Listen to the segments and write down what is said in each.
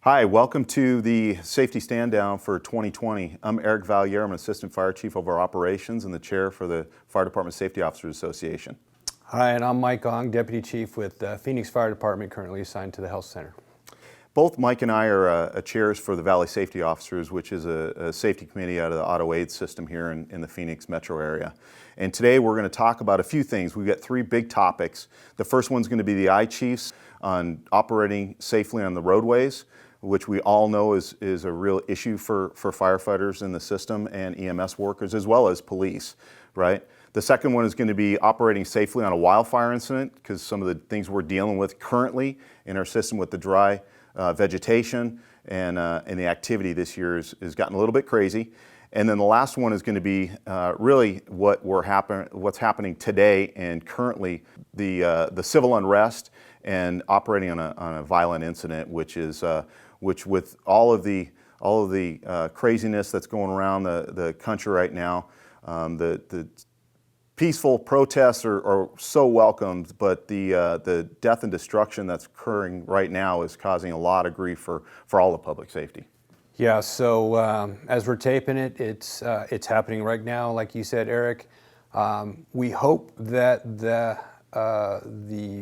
Hi, welcome to the Safety Stand Down for 2020. I'm Eric Valier. I'm an Assistant Fire Chief over Operations and the Chair for the Fire Department Safety Officers Association. Hi, and I'm Mike Ong, Deputy Chief with Phoenix Fire Department, currently assigned to the Health Center. Both Mike and I are chairs for the Valley Safety Officers, which is a safety committee out of the Auto Aid system here in the Phoenix metro area. And today we're going to talk about a few things. We've got three big topics. The first one's going to be the I-Chiefs on operating safely on the roadways, which we all know is a real issue for firefighters in the system and EMS workers as well as police, right? The second one is going to be operating safely on a wildfire incident, because some of the things we're dealing with currently in our system with the dry vegetation and the activity this year has gotten a little bit crazy. And then the last one is going to be really what's happening today and currently, the civil unrest and operating on a violent incident, which with all of the craziness that's going around the country right now, the peaceful protests are so welcomed, but the death and destruction that's occurring right now is causing a lot of grief for all of public safety. Yeah, so as we're taping it, it's happening right now, like you said, Eric. We hope that the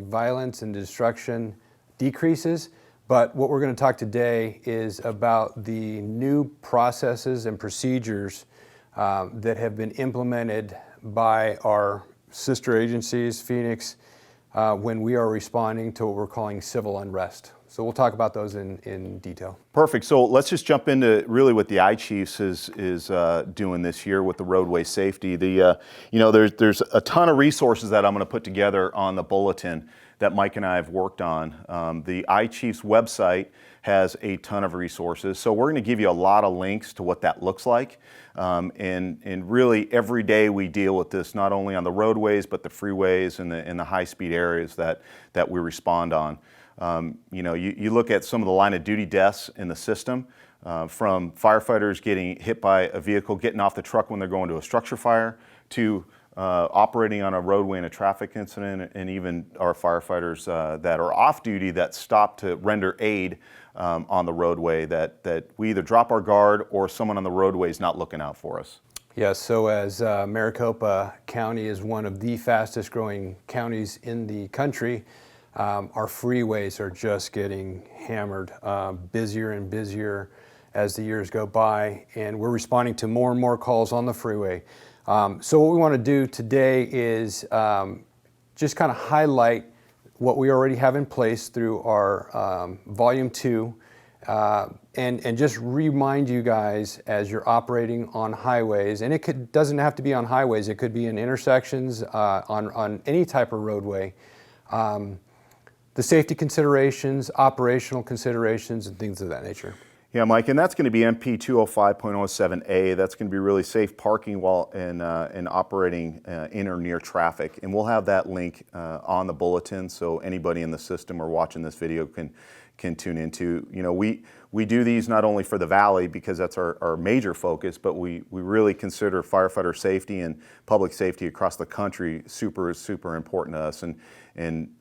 violence and destruction decreases, but what we're going to talk today is about the new processes and procedures that have been implemented by our sister agencies, Phoenix, when we are responding to what we're calling civil unrest. So we'll talk about those in detail. Perfect. So let's just jump into really what the I-Chiefs is doing this year with the roadway safety. There's a ton of resources that I'm going to put together on the bulletin that Mike and I have worked on. The I-Chiefs website has a ton of resources. So we're going to give you a lot of links to what that looks like. And really every day we deal with this, not only on the roadways, but the freeways and the high-speed areas that we respond on. You look at some of the line of duty deaths in the system, from firefighters getting hit by a vehicle, getting off the truck when they're going to a structure fire, to operating on a roadway in a traffic incident, and even our firefighters that are off duty that stop to render aid on the roadway, that we either drop our guard or someone on the roadway is not looking out for us. Yes, so as Maricopa County is one of the fastest growing counties in the country, our freeways are just getting hammered, busier and busier as the years go by, and we're responding to more and more calls on the freeway. So what we want to do today is just kind of highlight what we already have in place through our Volume 2, and just remind you guys as you're operating on highways, and doesn't have to be on highways, it could be in intersections, on any type of roadway, the safety considerations, operational considerations, and things of that nature. Yeah, Mike, and that's going to be MP 205.07A. That's going to be really safe parking while in operating in or near traffic. And we'll have that link on the bulletin, so anybody in the system or watching this video can tune into. We do these not only for the Valley, because that's our major focus, but we really consider firefighter safety and public safety across the country super important to us. And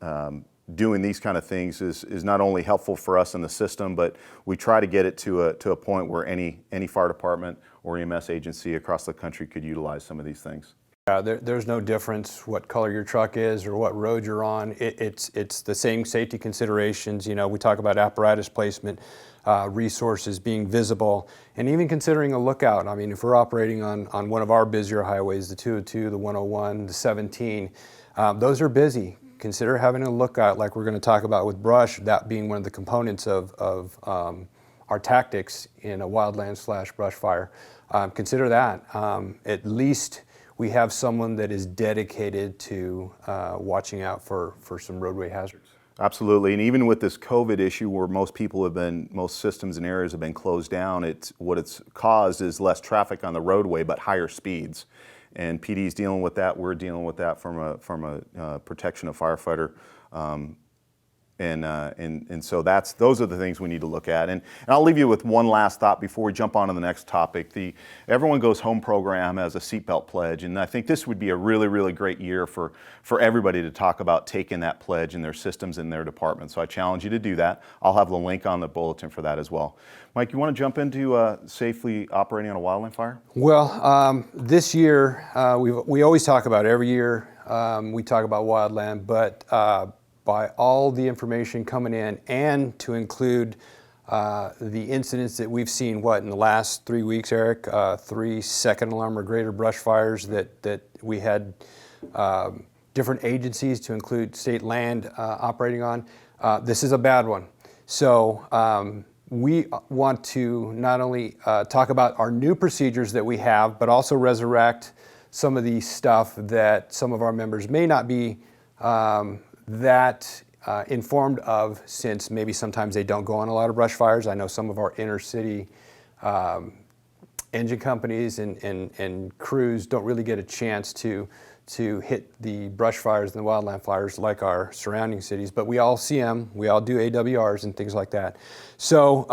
doing these kind of things is not only helpful for us in the system, but we try to get it to a point where any fire department or EMS agency across the country could utilize some of these things. There's no difference what color your truck is or what road you're on. It's the same safety considerations. We talk about apparatus placement, resources being visible, and even considering a lookout. I mean, if we're operating on one of our busier highways, the 202, the 101, the 17, those are busy. Consider having a lookout, like we're going to talk about with brush, that being one of the components of our tactics in a wildland/brush fire. Consider that. At least we have someone that is dedicated to watching out for some roadway hazards. Absolutely, and even with this COVID issue where most systems and areas have been closed down, what it's caused is less traffic on the roadway, but higher speeds. And PD's dealing with that. We're dealing with that from a protection of firefighter And so those are the things we need to look at. And I'll leave you with one last thought before we jump on to the next topic. The Everyone Goes Home program has a seatbelt pledge, and I think this would be a really, really great year for everybody to talk about taking that pledge in their systems in their department. So I challenge you to do that. I'll have the link on the bulletin for that as well. Mike, you want to jump into safely operating on a wildland fire? Well, this year, we always talk about every year, we talk about wildland, but by all the information coming in and to include the incidents that we've seen, in the last 3 weeks, Eric, 3 second alarm or greater brush fires that we had different agencies to include state land operating on. This is a bad one. So we want to not only talk about our new procedures that we have, but also resurrect some of the stuff that some of our members may not be that informed of, since maybe sometimes they don't go on a lot of brush fires. I know some of our inner city engine companies and crews don't really get a chance to hit the brush fires and the wildland fires like our surrounding cities, but we all see them. We all do AWRs and things like that. So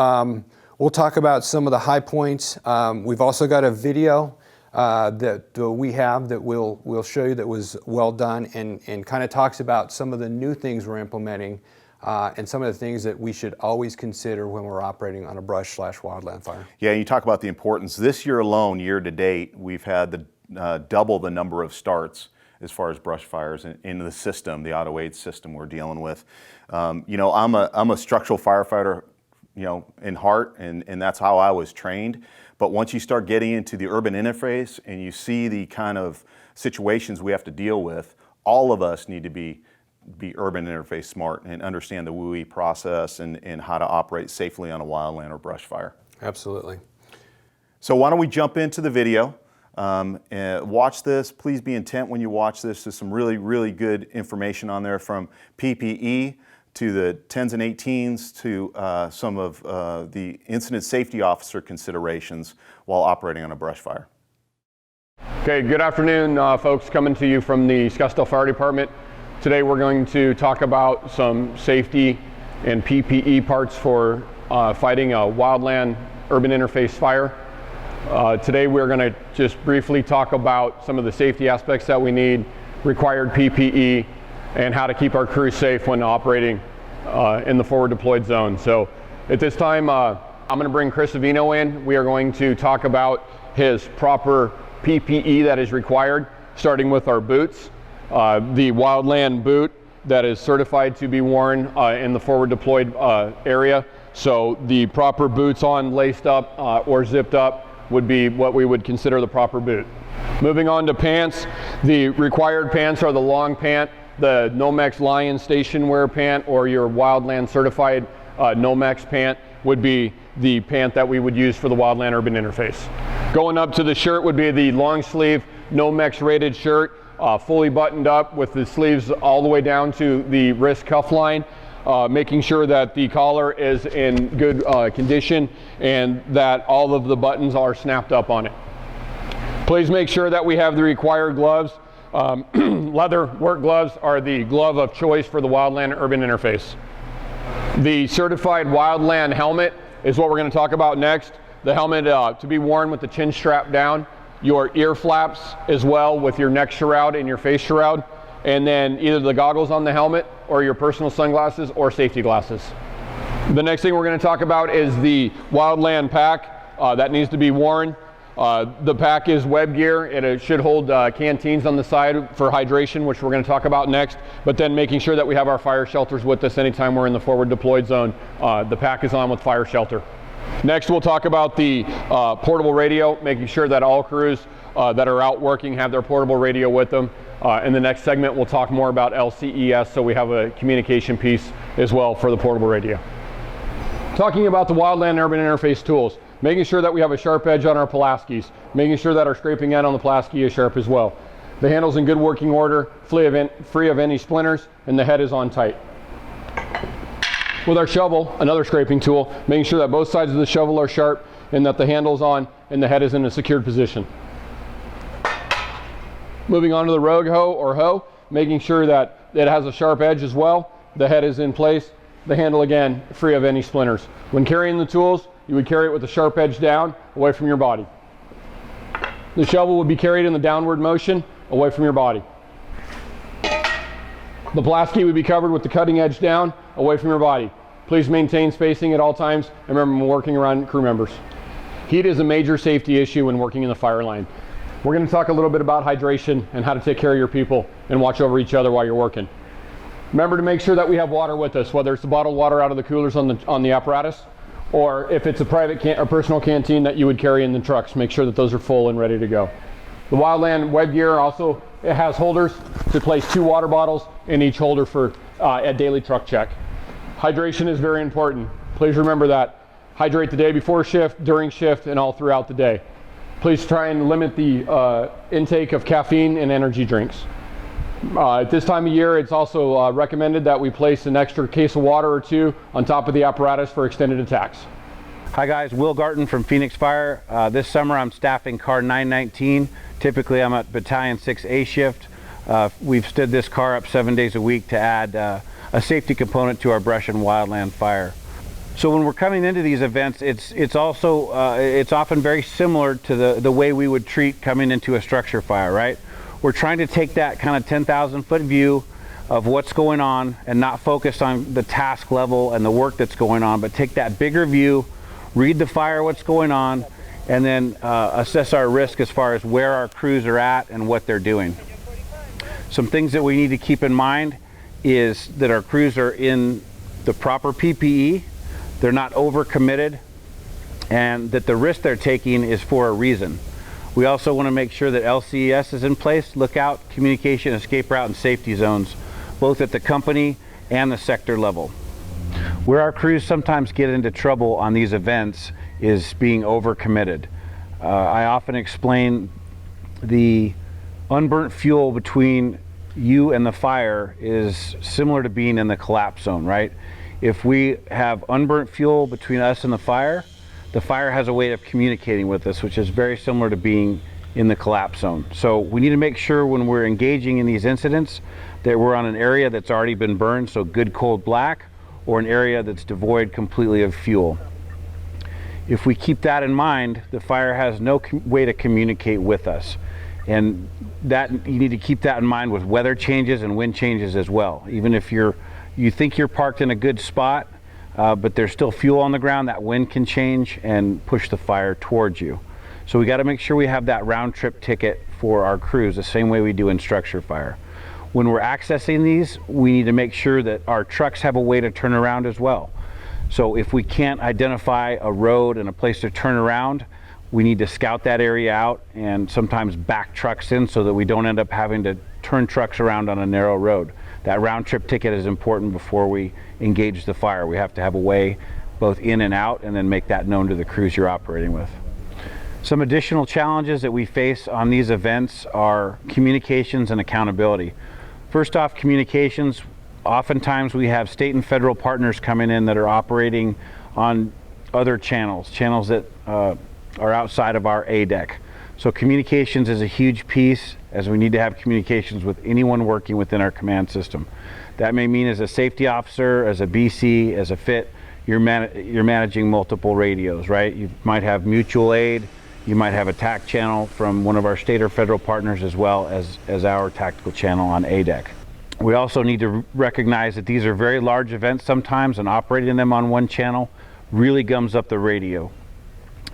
we'll talk about some of the high points. We've also got a video that we have that we'll show you that was well done and kind of talks about some of the new things we're implementing and some of the things that we should always consider when we're operating on a brush/wildland fire. Yeah, you talk about the importance. This year alone, year to date, we've had double the number of starts as far as brush fires in the system, the AutoAid system we're dealing with. I'm a structural firefighter, in heart, and that's how I was trained. But once you start getting into the urban interface and you see the kind of situations we have to deal with, all of us need to be urban interface smart and understand the WUI process and how to operate safely on a wildland or brush fire. Absolutely. So why don't we jump into the video? And watch this. Please be intent when you watch this. There's some really, really good information on there, from PPE to the 10s and 18s to some of the incident safety officer considerations while operating on a brush fire. Okay, good afternoon, folks. Coming to you from the Scottsdale Fire Department. Today we're going to talk about some safety and PPE parts for fighting a wildland urban interface fire. Today we're going to just briefly talk about some of the safety aspects that we need, required PPE, and how to keep our crews safe when operating in the forward deployed zone. So at this time, I'm going to bring Chris Avino in. We are going to talk about his proper PPE that is required, starting with our boots. The wildland boot that is certified to be worn in the forward deployed area. So the proper boots on, laced up or zipped up, would be what we would consider the proper boot. Moving on to pants, the required pants are the long pant, the Nomex Lion station wear pant, or your wildland certified Nomex pant would be the pant that we would use for the wildland urban interface. Going up to the shirt would be the long sleeve Nomex rated shirt, fully buttoned up with the sleeves all the way down to the wrist cuff line. Making sure that the collar is in good condition and that all of the buttons are snapped up on it. Please make sure that we have the required gloves. Leather work gloves are the glove of choice for the wildland urban interface. The certified wildland helmet is what we're going to talk about next. The helmet to be worn with the chin strap down, your ear flaps as well with your neck shroud and your face shroud, and then either the goggles on the helmet or your personal sunglasses or safety glasses. The next thing we're going to talk about is the wildland pack that needs to be worn. The pack is web gear, and it should hold canteens on the side for hydration, which we're going to talk about next, but then making sure that we have our fire shelters with us anytime we're in the forward deployed zone. The pack is on with fire shelter. Next, we'll talk about the portable radio, making sure that all crews that are out working have their portable radio with them. In the next segment, we'll talk more about LCES, so we have a communication piece as well for the portable radio. Talking about the wildland urban interface tools, making sure that we have a sharp edge on our Pulaskis, making sure that our scraping end on the Pulaski is sharp as well. The handle's in good working order, free of any splinters, and the head is on tight. With our shovel, another scraping tool, making sure that both sides of the shovel are sharp and that the handle's on and the head is in a secured position. Moving on to the rogue hoe or hoe, making sure that it has a sharp edge as well, the head is in place, the handle again free of any splinters. When carrying the tools, you would carry it with the sharp edge down, away from your body. The shovel would be carried in the downward motion, away from your body. The Plasky would be covered with the cutting edge down, away from your body. Please maintain spacing at all times, and remember, we're working around crew members. Heat is a major safety issue when working in the fire line. We're going to talk a little bit about hydration and how to take care of your people and watch over each other while you're working. Remember to make sure that we have water with us, whether it's the bottled water out of the coolers on the apparatus, or if it's a private or personal canteen that you would carry in the trucks, make sure that those are full and ready to go. The Wildland web gear also, it has holders to place 2 water bottles in each holder for a daily truck check. Hydration is very important. Please remember that. Hydrate the day before shift, during shift, and all throughout the day. Please try and limit the intake of caffeine and energy drinks. At this time of year, it's also recommended that we place an extra case of water or 2 on top of the apparatus for extended attacks. Hi guys, Will Garton from Phoenix Fire. This summer I'm staffing car 919. Typically I'm at Battalion 6A shift. We've stood this car up 7 days a week to add a safety component to our brush and wildland fire. So when we're coming into these events, it's often very similar to the way we would treat coming into a structure fire, right? We're trying to take that kind of 10,000 foot view of what's going on and not focus on the task level and the work that's going on, but take that bigger view, read the fire, what's going on, and then assess our risk as far as where our crews are at and what they're doing. Some things that we need to keep in mind is that our crews are in the proper PPE, they're not overcommitted, and that the risk they're taking is for a reason. We also want to make sure that LCES is in place, lookout, communication, escape route, and safety zones, both at the company and the sector level. Where our crews sometimes get into trouble on these events is being overcommitted. I often explain the unburnt fuel between you and the fire is similar to being in the collapse zone, right? If we have unburnt fuel between us and the fire has a way of communicating with us, which is very similar to being in the collapse zone. So we need to make sure when we're engaging in these incidents that we're on an area that's already been burned, so good cold black, or an area that's devoid completely of fuel. If we keep that in mind, the fire has no way to communicate with us. And that you need to keep that in mind with weather changes and wind changes as well. Even if you think you're parked in a good spot, but there's still fuel on the ground, that wind can change and push the fire towards you. So we got to make sure we have that round trip ticket for our crews, the same way we do in structure fire. When we're accessing these, we need to make sure that our trucks have a way to turn around as well. So if we can't identify a road and a place to turn around, we need to scout that area out and sometimes back trucks in so that we don't end up having to turn trucks around on a narrow road. That round trip ticket is important before we engage the fire. We have to have a way both in and out, and then make that known to the crews you're operating with. Some additional challenges that we face on these events are communications and accountability. First off, communications. Oftentimes we have state and federal partners coming in that are operating on other channels that are outside of our ADEC. So communications is a huge piece, as we need to have communications with anyone working within our command system. That may mean as a safety officer, as a BC, as a FIT, you're managing multiple radios, right? You might have mutual aid, you might have a TAC channel from one of our state or federal partners, as well as our tactical channel on ADEC. We also need to recognize that these are very large events sometimes, and operating them on one channel really gums up the radio.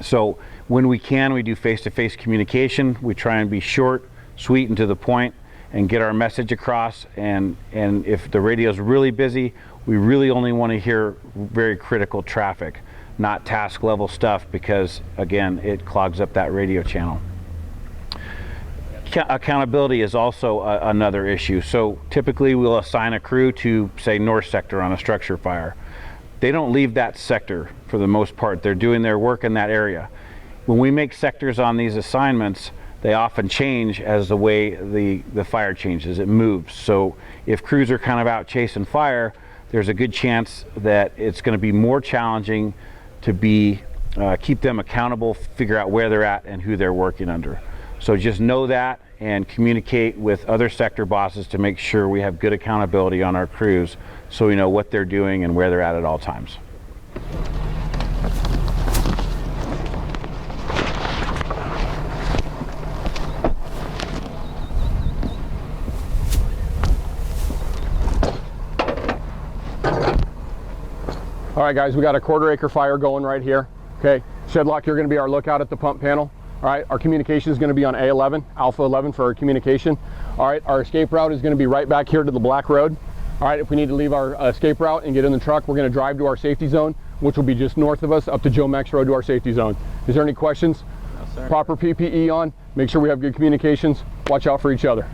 So when we can, we do face-to-face communication. We try and be short, sweet, and to the point, and get our message across. And if the radio is really busy, we really only want to hear very critical traffic, not task level stuff, because again, it clogs up that radio channel. Accountability is also another issue. So typically we'll assign a crew to, say, North Sector on a structure fire. They don't leave that sector for the most part. They're doing their work in that area. When we make sectors on these assignments, they often change as the way the fire changes, it moves. So if crews are kind of out chasing fire, there's a good chance that it's going to be more challenging to keep them accountable, figure out where they're at and who they're working under. So just know that and communicate with other sector bosses to make sure we have good accountability on our crews so we know what they're doing and where they're at all times. All right, guys, we got a 1/4 acre fire going right here. Okay, Shedlock, you're going to be our lookout at the pump panel. All right, our communication is going to be on A11, Alpha 11 for our communication. All right, our escape route is going to be right back here to the Black Road. All right, if we need to leave our escape route and get in the truck, we're going to drive to our safety zone, which will be just north of us up to Joe Mex Road to our safety zone. Is there any questions? No, sir. Proper PPE on, make sure we have good communications, watch out for each other.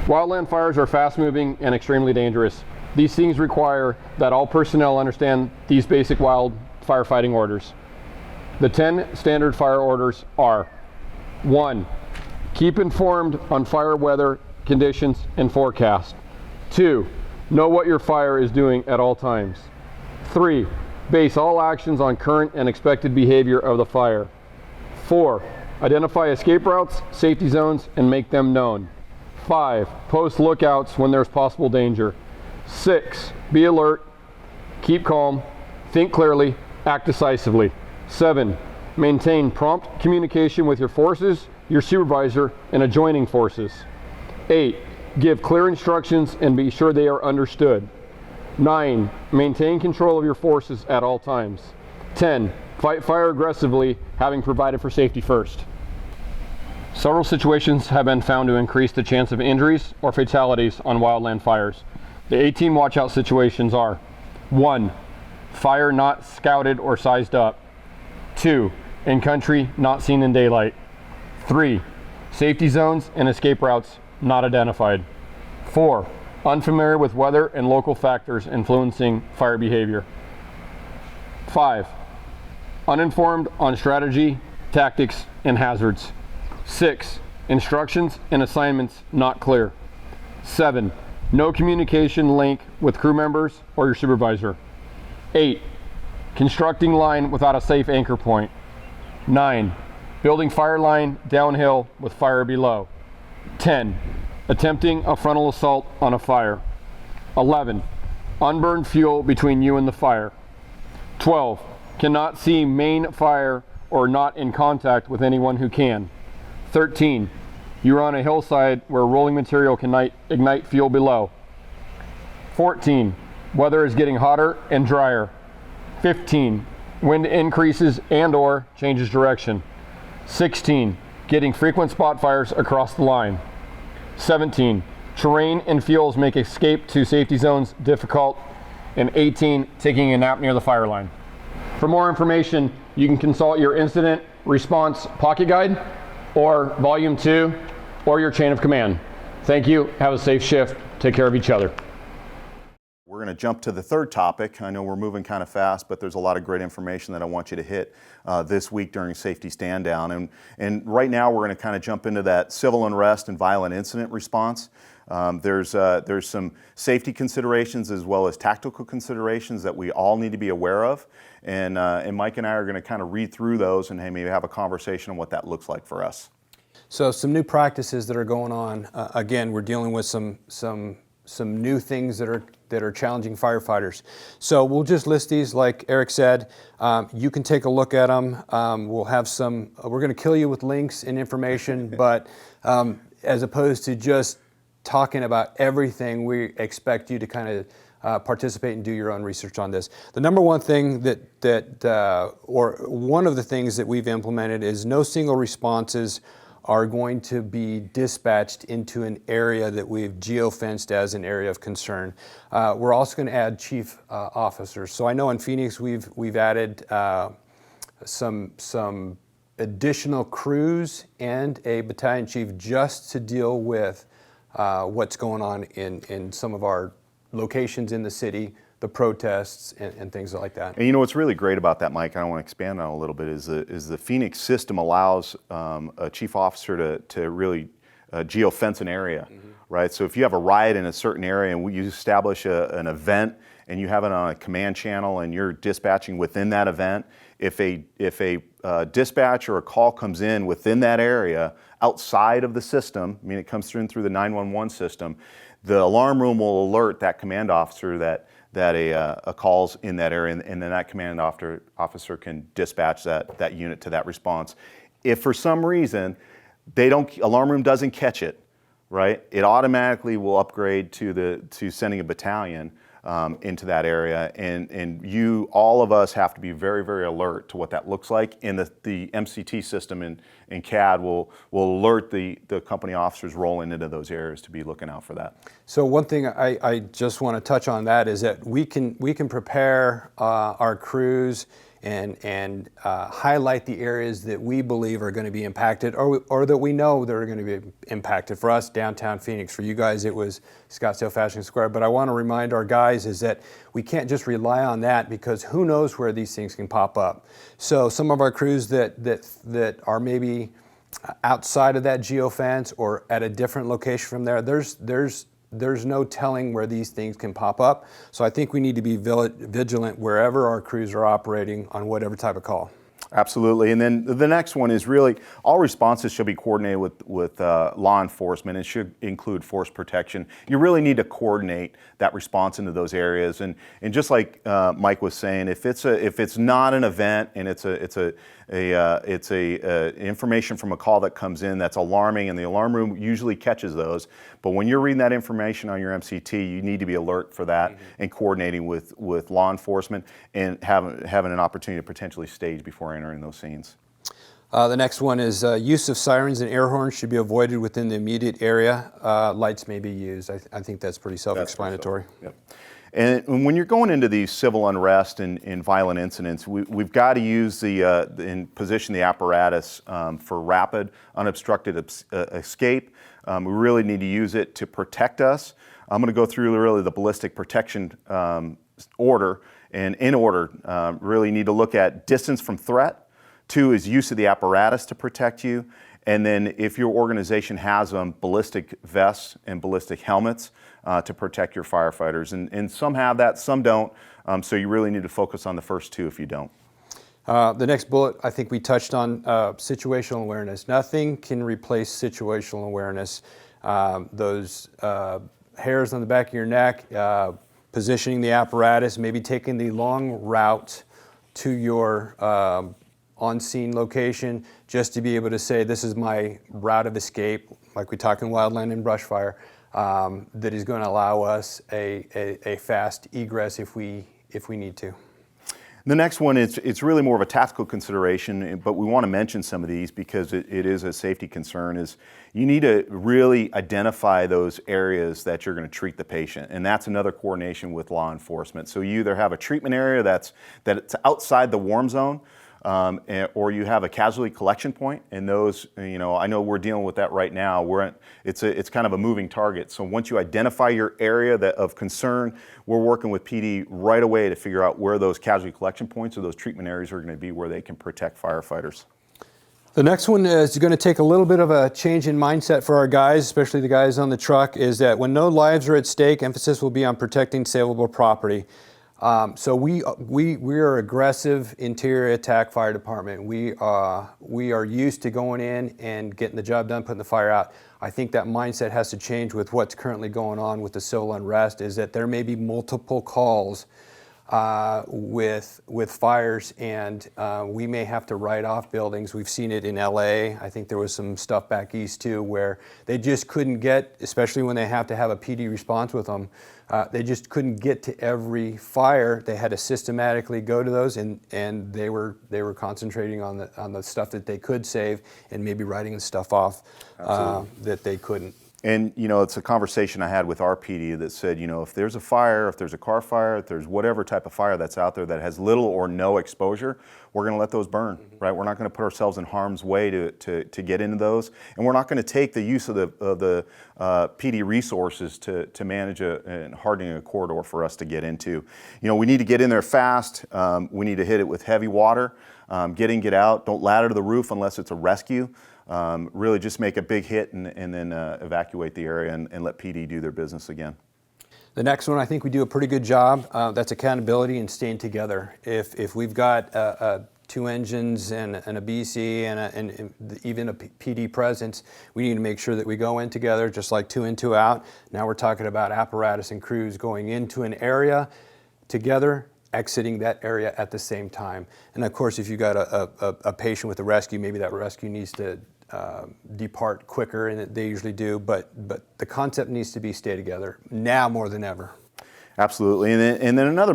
Wildland fires are fast moving and extremely dangerous. These things require that all personnel understand these basic wild firefighting orders. The 10 standard fire orders are: 1. Keep informed on fire weather conditions and forecast. 2. Know what your fire is doing at all times. 3. Base all actions on current and expected behavior of the fire. 4. Identify escape routes, safety zones, and make them known. 5. Post lookouts when there's possible danger. 6. Be alert, keep calm, think clearly, act decisively. 7. Maintain prompt communication with your forces, your supervisor, and adjoining forces. 8. Give clear instructions and be sure they are understood. 9. Maintain control of your forces at all times. 10. Fight fire aggressively, having provided for safety first. Several situations have been found to increase the chance of injuries or fatalities on wildland fires. The 18 watch-out situations are: 1. Fire not scouted or sized up. 2. In country not seen in daylight. 3. Safety zones and escape routes not identified. 4. Unfamiliar with weather and local factors influencing fire behavior. 5. Uninformed on strategy, tactics, and hazards. 6. Instructions and assignments not clear. 7. No communication link with crew members or your supervisor. 8. Constructing line without a safe anchor point. 9. Building fire line downhill with fire below. 10. Attempting a frontal assault on a fire. 11. Unburned fuel between you and the fire. 12. Cannot see main fire or not in contact with anyone who can. 13. You're on a hillside where rolling material can ignite fuel below. 14. Weather is getting hotter and drier. 15. Wind increases and or changes direction. 16. Getting frequent spot fires across the line. 17. Terrain and fuels make escape to safety zones difficult. And 18. Taking a nap near the fire line. For more information, you can consult your incident response pocket guide, or volume 2, or your chain of command. Thank you, have a safe shift, take care of each other. We're going to jump to the third topic. I know we're moving kind of fast, but there's a lot of great information that I want you to hit this week during Safety Stand Down. And right now we're going to kind of jump into that civil unrest and violent incident response. There's some safety considerations as well as tactical considerations that we all need to be aware of. And Mike and I are going to kind of read through those and maybe have a conversation on what that looks like for us. So some new practices that are going on. Again, we're dealing with some new things that are challenging firefighters. So we'll just list these, like Eric said. You can take a look at them. We'll have some. We're going to kill you with links and information, but as opposed to just talking about everything, we expect you to kind of participate and do your own research on this. The number one thing or one of the things that we've implemented is no single responses are going to be dispatched into an area that we've geo-fenced as an area of concern. We're also going to add chief officers. So I know in Phoenix we've added some additional crews and a battalion chief just to deal with what's going on in some of our locations in the city, the protests and things like that. And you know what's really great about that, Mike, and I want to expand on a little bit, is the Phoenix system allows a chief officer to really geo-fence an area, right? So if you have a riot in a certain area and you establish an event and you have it on a command channel and you're dispatching within that event, if a dispatch or a call comes in within that area outside of the system, I mean it comes through the 911 system, the alarm room will alert that command officer that a call's in that area, and then that command officer can dispatch that unit to that response. If for some reason alarm room doesn't catch it, right, it automatically will upgrade to sending a battalion into that area, and all of us have to be very, very alert to what that looks like, and the MCT system in CAD will alert the company officers rolling into those areas to be looking out for that. So one thing I just want to touch on that is that we can prepare our crews and highlight the areas that we believe are going to be impacted, or that we know that are going to be impacted. For us, downtown Phoenix. For you guys, it was Scottsdale Fashion Square. But I want to remind our guys is that we can't just rely on that, because who knows where these things can pop up. So some of our crews that are maybe outside of that geofence or at a different location from there, there's no telling where these things can pop up. So I think we need to be vigilant wherever our crews are operating on whatever type of call. Absolutely. And then the next one is really all responses should be coordinated with law enforcement and should include force protection. You really need to coordinate that response into those areas. And just like Mike was saying, if it's not an event and it's information from a call that comes in that's alarming, and the alarm room usually catches those. But when you're reading that information on your MCT, you need to be alert for that and coordinating with law enforcement and having an opportunity to potentially stage before entering those scenes. The next one is use of sirens and air horns should be avoided within the immediate area. Lights may be used. I think that's pretty self-explanatory. Yep. And when you're going into these civil unrest and violent incidents, we've got to use and position the apparatus for rapid, unobstructed escape. We really need to use it to protect us. I'm going to go through really the ballistic protection order, and in order, really need to look at distance from threat. 2 is use of the apparatus to protect you. And then if your organization has ballistic vests and ballistic helmets to protect your firefighters. And some have that, some don't. So you really need to focus on the first 2 if you don't. The next bullet, I think we touched on situational awareness. Nothing can replace situational awareness. Those hairs on the back of your neck, positioning the apparatus, maybe taking the long route to your on-scene location just to be able to say, this is my route of escape, like we talked in wildland and brush fire, that is going to allow us a fast egress if we need to. The next one is it's really more of a tactical consideration, but we want to mention some of these because it is a safety concern. Is you need to really identify those areas that you're going to treat the patient, and that's another coordination with law enforcement. So you either have a treatment area that's outside the warm zone, or you have a casualty collection point, and those, I know we're dealing with that right now. It's kind of a moving target. So once you identify your area of concern, we're working with PD right away to figure out where those casualty collection points or those treatment areas are going to be where they can protect firefighters. The next one is going to take a little bit of a change in mindset for our guys, especially the guys on the truck, is that when no lives are at stake, emphasis will be on protecting savable property. So we are aggressive interior attack fire department. We are used to going in and getting the job done, putting the fire out. I think that mindset has to change with what's currently going on with the civil unrest, is that there may be multiple calls with fires, and we may have to write off buildings. We've seen it in LA. I think there was some stuff back east too where they just couldn't get, especially when they have to have a PD response with them, they just couldn't get to every fire. They had to systematically go to those, and they were concentrating on the stuff that they could save and maybe writing the stuff off that they couldn't. And, it's a conversation I had with our PD that said, if there's a fire, if there's a car fire, if there's whatever type of fire that's out there that has little or no exposure, we're going to let those burn, right? We're not going to put ourselves in harm's way to get into those. And we're not going to take the use of the PD resources to manage and hardening a corridor for us to get into. We need to get in there fast. We need to hit it with heavy water. Get out. Don't ladder to the roof unless it's a rescue. Really just make a big hit and then evacuate the area and let PD do their business again. The next one, I think we do a pretty good job. That's accountability and staying together. If we've got 2 engines and a BC and even a PD presence, we need to make sure that we go in together, just like 2 in, 2 out. Now we're talking about apparatus and crews going into an area together, exiting that area at the same time. And of course, if you've got a patient with a rescue, maybe that rescue needs to depart quicker, and they usually do, but the concept needs to be stay together now more than ever. Absolutely, and then another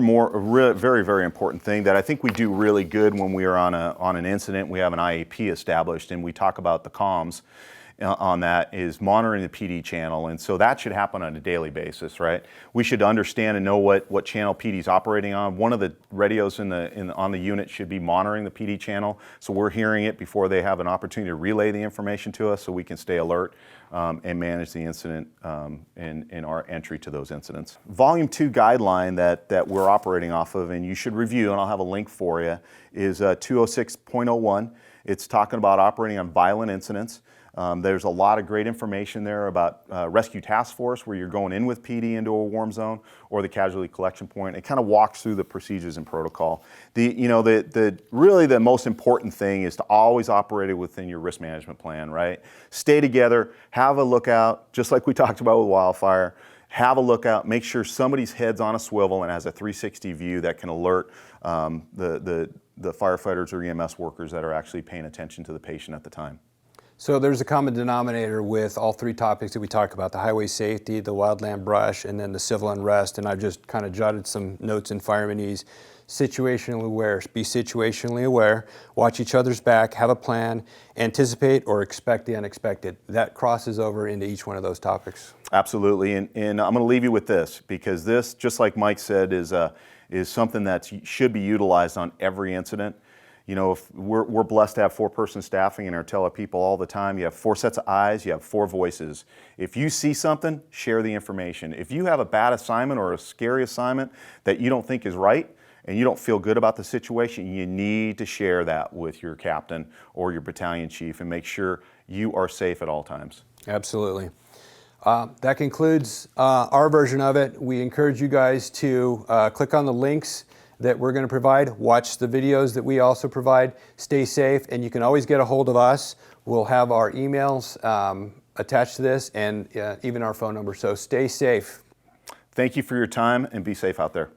very, very important thing that I think we do really good when we are on an incident, we have an IAP established, and we talk about the comms on that, is monitoring the PD channel, and so that should happen on a daily basis, right? We should understand and know what channel PD is operating on. One of the radios on the unit should be monitoring the PD channel, so we're hearing it before they have an opportunity to relay the information to us, so we can stay alert and manage the incident in our entry to those incidents. Volume 2 guideline that we're operating off of, and you should review, and I'll have a link for you, is 206.01. It's talking about operating on violent incidents. There's a lot of great information there about rescue task force, where you're going in with PD into a warm zone, or the casualty collection point. It kind of walks through the procedures and protocol. Really the most important thing is to always operate it within your risk management plan, right? Stay together, have a lookout, just like we talked about with wildfire. Have a lookout, make sure somebody's head's on a swivel and has a 360 view that can alert the firefighters or EMS workers that are actually paying attention to the patient at the time. So there's a common denominator with all 3 topics that we talk about: the highway safety, the wildland brush, and then the civil unrest. And I've just kind of jotted some notes in firemanese. Situationally aware, be situationally aware, watch each other's back, have a plan, anticipate or expect the unexpected. That crosses over into each one of those topics. Absolutely, and I'm going to leave you with this, because this, just like Mike said, is something that should be utilized on every incident. You know, if we're blessed to have 4-person staffing and tell our people all the time, you have 4 sets of eyes, you have 4 voices. If you see something, share the information. If you have a bad assignment or a scary assignment that you don't think is right, and you don't feel good about the situation, you need to share that with your captain or your battalion chief and make sure you are safe at all times. Absolutely. That concludes our version of it. We encourage you guys to click on the links that we're going to provide, watch the videos that we also provide, stay safe, and you can always get a hold of us. We'll have our emails attached to this, and even our phone number, so stay safe. Thank you for your time, and be safe out there.